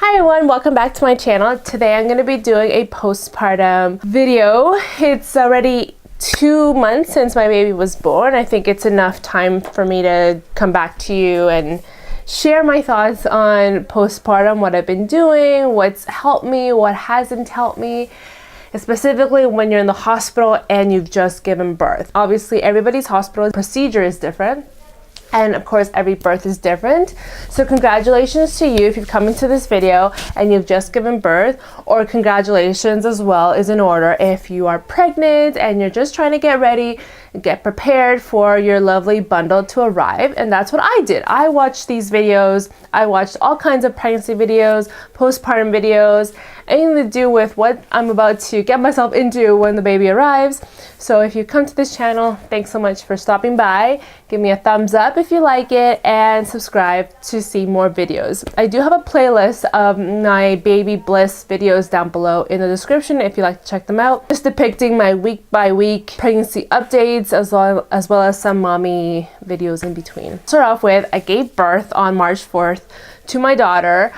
Hi everyone, welcome back to my channel. Today I'm going to be doing a postpartum video. It's already 2 months since my baby was born. I think it's enough time for me to come back to you and share my thoughts on postpartum, what I've been doing, what's helped me, what hasn't helped me, specifically when you're in the hospital and you've just given birth. Obviously, everybody's hospital procedure is different. And of course, every birth is different. So congratulations to you if you've come into this video and you've just given birth, or congratulations as well is in order if you are pregnant and you're just trying to get ready, get prepared for your lovely bundle to arrive. And that's what I did. I watched these videos. I watched all kinds of pregnancy videos, postpartum videos, anything to do with what I'm about to get myself into when the baby arrives. So if you come to this channel, thanks so much for stopping by. Give me a thumbs up if you like it and subscribe to see more videos. I do have a playlist of my baby bliss videos down below in the description if you'd like to check them out. Just depicting my week by week pregnancy updates as well as some mommy videos in between. Start off with, I gave birth on March 4th to my daughter,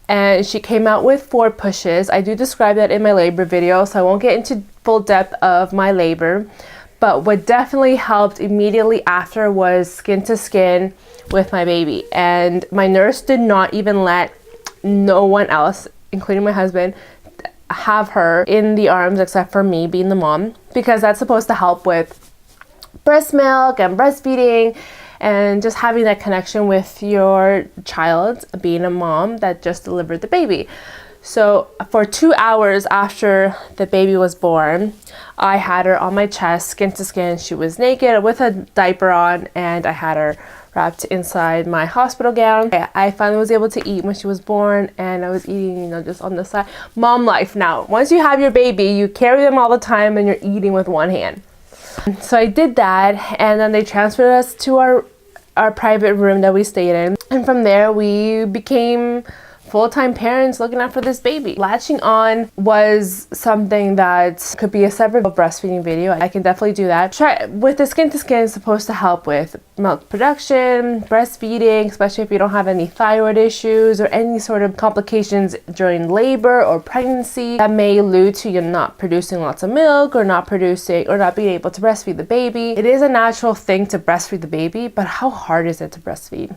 and she came out with 4 pushes. I do describe that in my labor video, so I won't get into full depth of my labor. But what definitely helped immediately after was skin to skin with my baby. And my nurse did not even let no one else, including my husband, have her in the arms except for me being the mom, because that's supposed to help with breast milk and breastfeeding and just having that connection with your child, being a mom that just delivered the baby. So for 2 hours after the baby was born, I had her on my chest, skin to skin. She was naked with a diaper on, and I had her wrapped inside my hospital gown. I finally was able to eat when she was born, and I was eating, just on the side. Mom life now. Once you have your baby, you carry them all the time and you're eating with one hand. So I did that, and then they transferred us to our private room that we stayed in. And from there, we became full-time parents looking out for this baby. Latching on was something that could be a separate breastfeeding video. I can definitely do that. With the skin to skin, it's supposed to help with milk production, breastfeeding, especially if you don't have any thyroid issues or any sort of complications during labor or pregnancy that may allude to you not producing lots of milk or not being able to breastfeed the baby. It is a natural thing to breastfeed the baby, but how hard is it to breastfeed?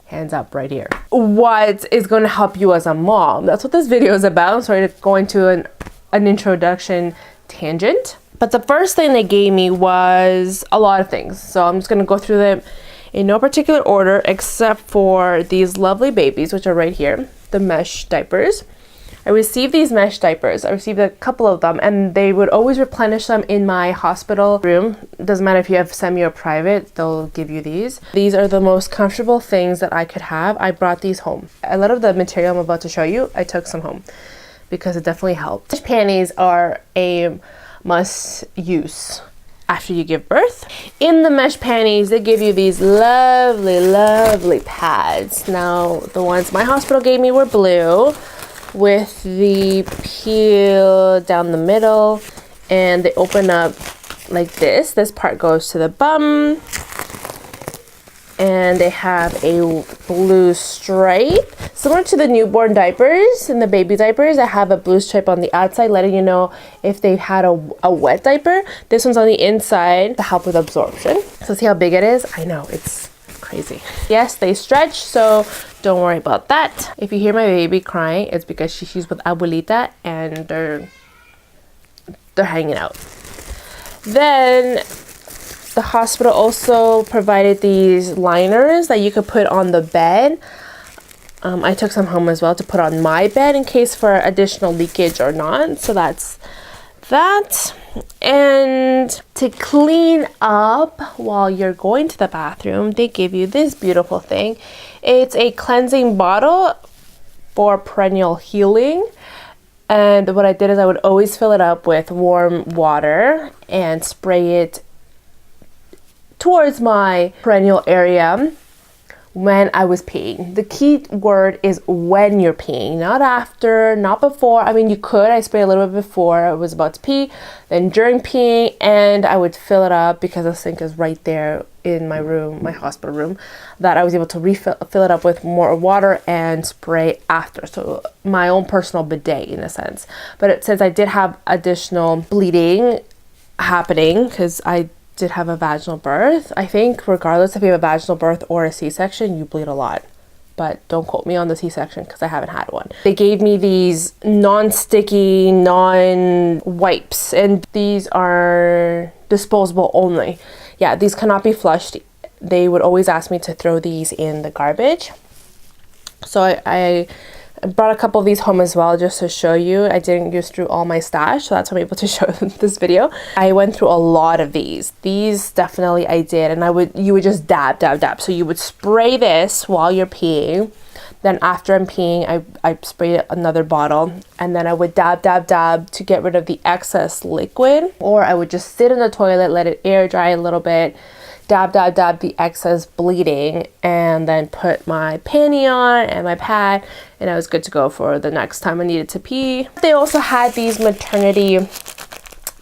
Hands up right here. What is going to help you as a mom? That's what this video is about. I'm sorry to go into an introduction tangent. But the first thing they gave me was a lot of things. So I'm just going to go through them in no particular order except for these lovely babies, which are right here, the mesh diapers. I received these mesh diapers. I received a couple of them, and they would always replenish them in my hospital room. Doesn't matter if you have semi or private, they'll give you these. These are the most comfortable things that I could have. I brought these home. A lot of the material I'm about to show you, I took some home because it definitely helped. Mesh panties are a must use after you give birth. In the mesh panties, they give you these lovely, lovely pads. Now, the ones my hospital gave me were blue, with the peel down the middle, and they open up like this. This part goes to the bum, and they have a blue stripe similar to the newborn diapers and the baby diapers that have a blue stripe on the outside, letting you know if they've had a wet diaper. This one's on the inside to help with absorption. So see how big it is? I know, it's crazy. Yes, they stretch, so don't worry about that. If you hear my baby crying, it's because she's with abuelita and they're hanging out. Then the hospital also provided these liners that you could put on the bed. I took some home as well to put on my bed in case for additional leakage or not. So that's that. And to clean up while you're going to the bathroom, they give you this beautiful thing. It's a cleansing bottle for perennial healing. And what I did is I would always fill it up with warm water and spray it towards my perennial area when I was peeing. The key word is when you're peeing, not after, not before. I mean, you could. I sprayed a little bit before I was about to pee, then during peeing, and I would fill it up because the sink is right there in my room, my hospital room, that I was able to fill it up with more water and spray after. So my own personal bidet in a sense. But since I did have additional bleeding happening, because I did have a vaginal birth, I think regardless if you have a vaginal birth or a C-section, you bleed a lot. But don't quote me on the C-section because I haven't had one. They gave me these non-sticky, non-wipes, and these are disposable only. Yeah, these cannot be flushed. They would always ask me to throw these in the garbage. So I brought a couple of these home as well, just to show you. I didn't use through all my stash, so that's why I'm able to show this video. I went through a lot of these. These definitely I did, and you would just dab, dab, dab. So you would spray this while you're peeing. Then after I'm peeing, I sprayed another bottle, and then I would dab, dab, dab to get rid of the excess liquid. Or I would just sit in the toilet, let it air dry a little bit, dab, dab, dab the excess bleeding, and then put my panty on and my pad, and I was good to go for the next time I needed to pee. They also had these maternity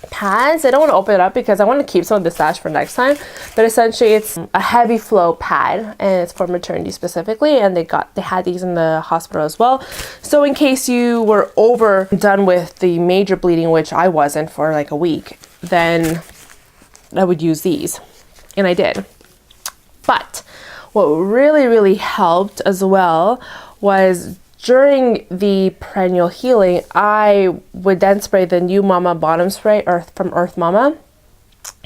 pads. I don't want to open it up because I want to keep some of the stash for next time, but essentially it's a heavy flow pad, and it's for maternity specifically, and they had these in the hospital as well. So in case you were overdone with the major bleeding, which I wasn't for like a week, then I would use these. And I did. But what really, really helped as well was during the perennial healing, I would then spray the New Mama bottom spray from Earth Mama.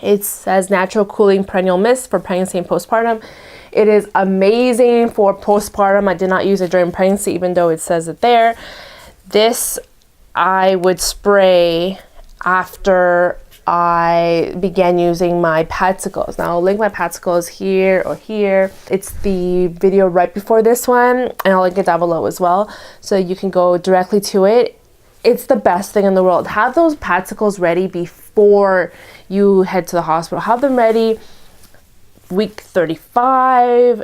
It says natural cooling perennial mist for pregnancy and postpartum. It is amazing for postpartum. I did not use it during pregnancy, even though it says it there. This I would spray after I began using my padsicles. Now I'll link my padsicles here or here. It's the video right before this one, and I'll link it down below as well, so you can go directly to it. It's the best thing in the world. Have those padsicles ready before you head to the hospital. Have them ready week 35.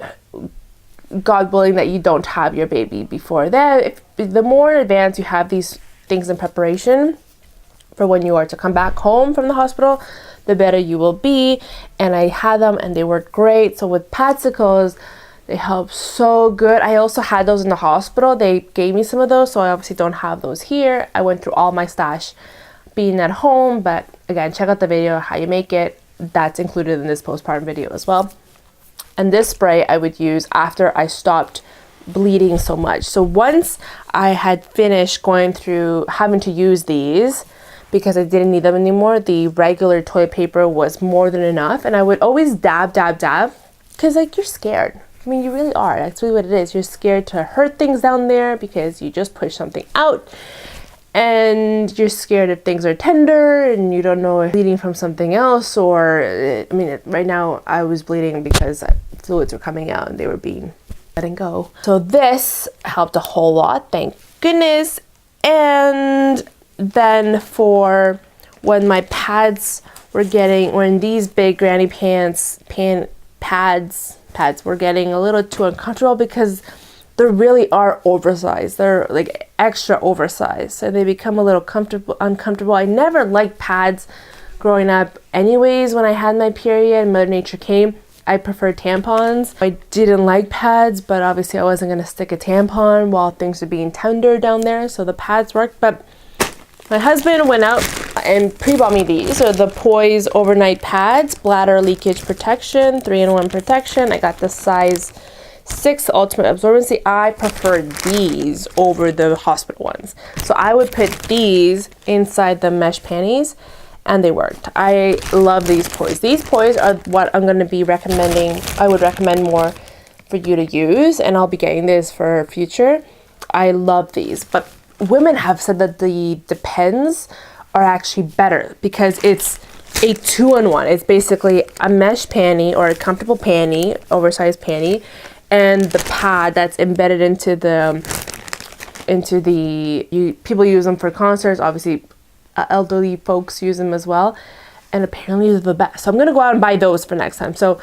God willing that you don't have your baby before then. The more in advance you have these things in preparation for when you are to come back home from the hospital, the better you will be. And I had them and they worked great. So with padsicles, they help so good. I also had those in the hospital. They gave me some of those, so I obviously don't have those here. I went through all my stash being at home, but again, check out the video how you make it. That's included in this postpartum video as well. And this spray I would use after I stopped bleeding so much. So once I had finished going through having to use these, because I didn't need them anymore, the regular toilet paper was more than enough. And I would always dab, dab, dab, because like you're scared. I mean, you really are. That's really what it is. You're scared to hurt things down there because you just push something out, and you're scared if things are tender and you don't know if bleeding from something else, or I mean, right now I was bleeding because fluids were coming out and they were being letting go. So this helped a whole lot, thank goodness. And then for when my pads were when these big granny pads were getting a little too uncomfortable, because they really are oversized. They're like extra oversized, and they become a little uncomfortable. I never liked pads growing up anyways. When I had my period, Mother Nature came, I preferred tampons. I didn't like pads, but obviously I wasn't going to stick a tampon while things were being tender down there, so the pads worked. But my husband went out and pre-bought me these. So the Poise overnight pads, bladder leakage protection, 3-in-1 protection. I got the size 6 ultimate absorbency. I prefer these over the hospital ones. So I would put these inside the mesh panties, and they worked. I love these Poise. These Poise are what I'm going to be recommending. I would recommend more for you to use, and I'll be getting this for future. I love these, but women have said that the Depends are actually better because it's a 2-in-1. It's basically a mesh panty or a comfortable panty, oversized panty, and the pad that's embedded into people use them for concerts. Obviously, elderly folks use them as well, and apparently they're the best. So I'm gonna go out and buy those for next time. So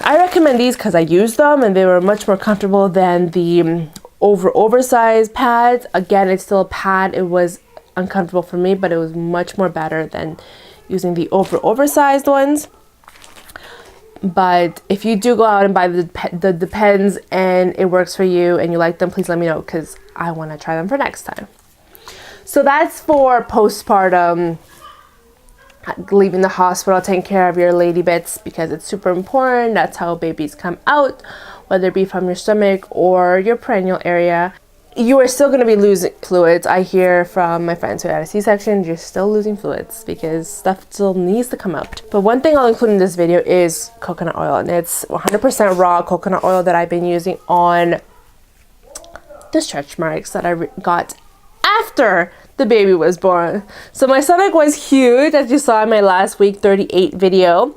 I recommend these because I used them and they were much more comfortable than the oversized pads. Again, it's still a pad. It was uncomfortable for me, but it was much more better than using the oversized ones. But if you do go out and buy the pens and it works for you and you like them, please let me know because I want to try them for next time. So that's for postpartum, leaving the hospital, taking care of your lady bits because it's super important. That's how babies come out, whether it be from your stomach or your perineal area. You are still going to be losing fluids. I hear from my friends who had a C-section, you're still losing fluids because stuff still needs to come out. But one thing I'll include in this video is coconut oil, and it's 100% raw coconut oil that I've been using on the stretch marks that I got after the baby was born. So my stomach was huge, as you saw in my last week 38 video.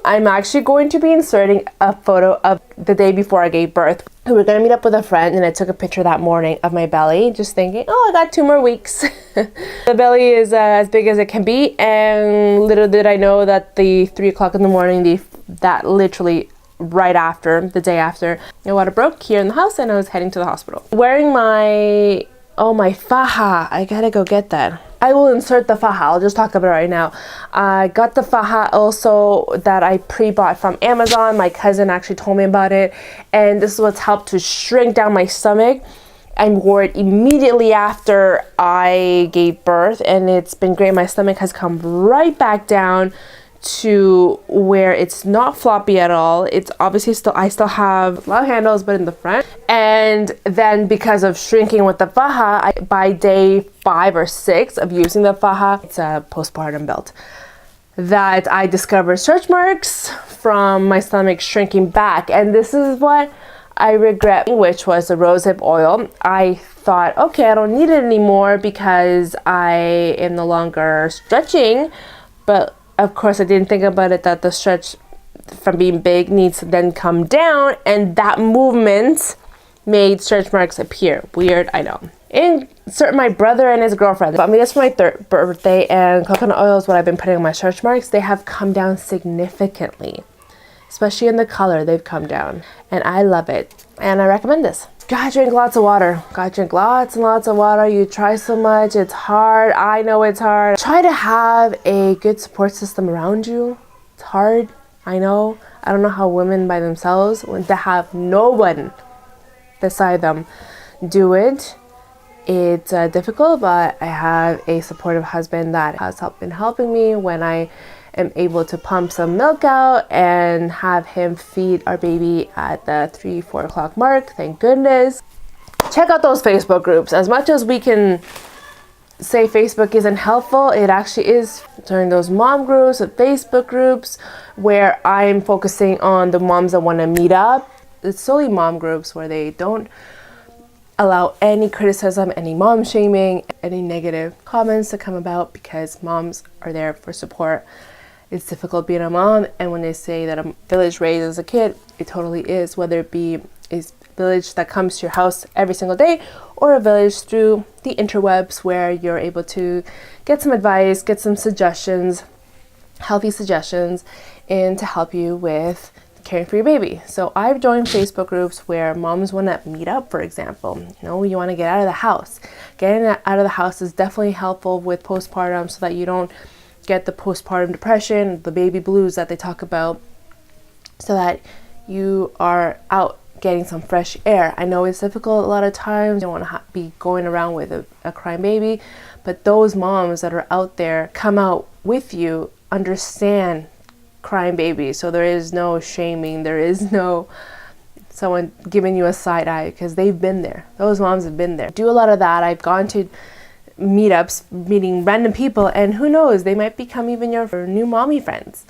I'm actually going to be inserting a photo of the day before I gave birth. We were going to meet up with a friend and I took a picture that morning of my belly, just thinking, oh, I got 2 more weeks. The belly is as big as it can be, and little did I know that the 3 o'clock in the morning, that literally right after, the day after, my water broke here in the house and I was heading to the hospital. Wearing my faja, I gotta go get that. I will insert the faja. I'll just talk about it right now. I got the faja also that I pre-bought from Amazon. My cousin actually told me about it, and this is what's helped to shrink down my stomach. I wore it immediately after I gave birth, and it's been great. My stomach has come right back down to where it's not floppy at all. It's obviously I still have love handles, but in the front. And then because of shrinking with the faja, by day 5 or 6 of using the faja, it's a postpartum belt, that I discovered stretch marks from my stomach shrinking back. And this is what I regret, which was the rosehip oil. I thought, okay, I don't need it anymore because I am no longer stretching, but of course, I didn't think about it that the stretch from being big needs to then come down, and that movement made stretch marks appear. Weird, I know. Insert my brother and his girlfriend bought me this for my 3rd birthday, and coconut oil is what I've been putting on my stretch marks. They have come down significantly, especially in the color. They've come down, and I love it, and I recommend this. Gotta drink lots of water. Gotta drink lots and lots of water. You try so much. It's hard. I know it's hard. Try to have a good support system around you. It's hard. I know. I don't know how women by themselves, when to have no one beside them do it. It's difficult, but I have a supportive husband that has been helping me when I am able to pump some milk out and have him feed our baby at the 3-4 o'clock mark. Thank goodness. Check out those Facebook groups. As much as we can say Facebook isn't helpful, it actually is. During those mom groups and Facebook groups where I'm focusing on the moms that want to meet up, it's solely mom groups where they don't allow any criticism, any mom shaming, any negative comments to come about, because moms are there for support. It's difficult being a mom, and when they say that a village raises a kid, it totally is, whether it be a village that comes to your house every single day or a village through the interwebs where you're able to get some advice, get some suggestions, healthy suggestions, and to help you with caring for your baby. So I've joined Facebook groups where moms want to meet up, for example. You know, you want to get out of the house. Getting out of the house is definitely helpful with postpartum so that you don't get the postpartum depression, the baby blues that they talk about, so that you are out getting some fresh air. I know it's difficult a lot of times. You don't want to be going around with a crying baby, but those moms that are out there come out with you, understand crying babies. So there is no shaming. There is no someone giving you a side eye, because they've been there. Those moms have been there. Do a lot of that. I've gone to meetups, meeting random people, and who knows, they might become even your new mommy friends.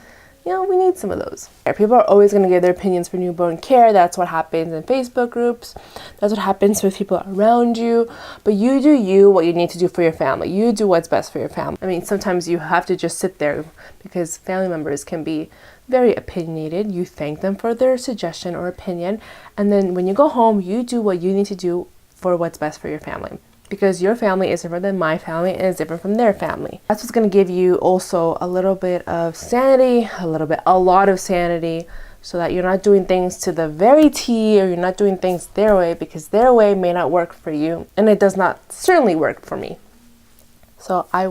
You know, we need some of those. People are always going to give their opinions for newborn care. That's what happens in Facebook groups. That's what happens with people around you. But you do you, what you need to do for your family. You do what's best for your family. I mean, sometimes you have to just sit there because family members can be very opinionated. You thank them for their suggestion or opinion. And then when you go home, you do what you need to do for what's best for your family. because your family is different than my family and is different from their family. That's what's going to give you also a little bit of sanity, a lot of sanity, so that you're not doing things to the very T, or you're not doing things their way, because their way may not work for you, and it does not certainly work for me. So I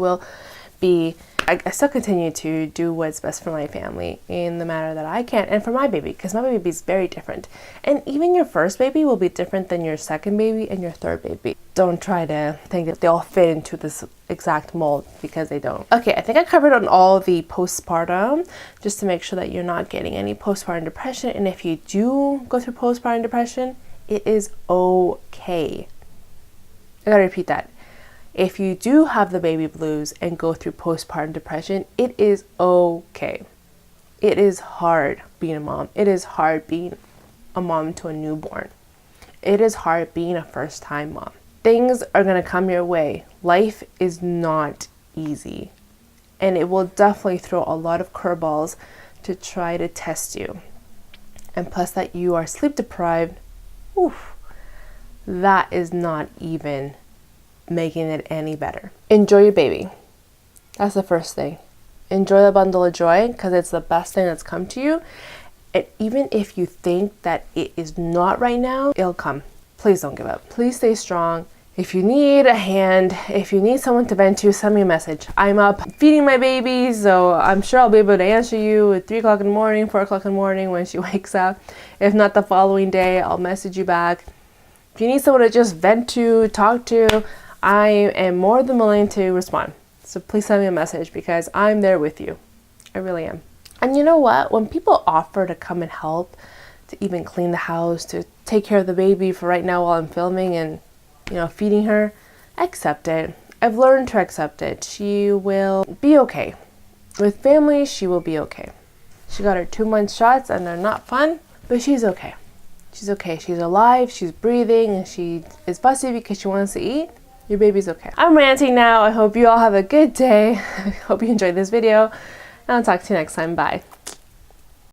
still continue to do what's best for my family in the manner that I can, and for my baby, because my baby is very different. And even your first baby will be different than your second baby and your third baby. Don't try to think that they all fit into this exact mold, because they don't. Okay, I think I covered on all the postpartum, just to make sure that you're not getting any postpartum depression. And if you do go through postpartum depression, it is okay. I gotta repeat that. If you do have the baby blues and go through postpartum depression, it is okay. It is hard being a mom. It is hard being a mom to a newborn. It is hard being a first-time mom. Things are going to come your way. Life is not easy. And it will definitely throw a lot of curveballs to try to test you. And plus that you are sleep deprived, that is not even making it any better. Enjoy your baby. That's the first thing. Enjoy the bundle of joy, because it's the best thing that's come to you. And even if you think that it is not right now, it'll come. Please don't give up. Please stay strong. If you need a hand, if you need someone to vent to, send me a message. I'm up feeding my baby, so I'm sure I'll be able to answer you at 3 o'clock in the morning, 4 o'clock in the morning when she wakes up. If not the following day, I'll message you back. If you need someone to just vent to, talk to, I am more than willing to respond. So please send me a message, because I'm there with you. I really am. And you know what? When people offer to come and help, to even clean the house, to take care of the baby for right now while I'm filming and, feeding her, accept it. I've learned to accept it. She will be okay. With family, she will be okay. She got her 2-month shots and they're not fun, but she's okay. She's okay. She's alive. She's breathing, and she is fussy because she wants to eat. Your baby's okay. I'm ranting now. I hope you all have a good day. I hope you enjoyed this video, and I'll talk to you next time. Bye.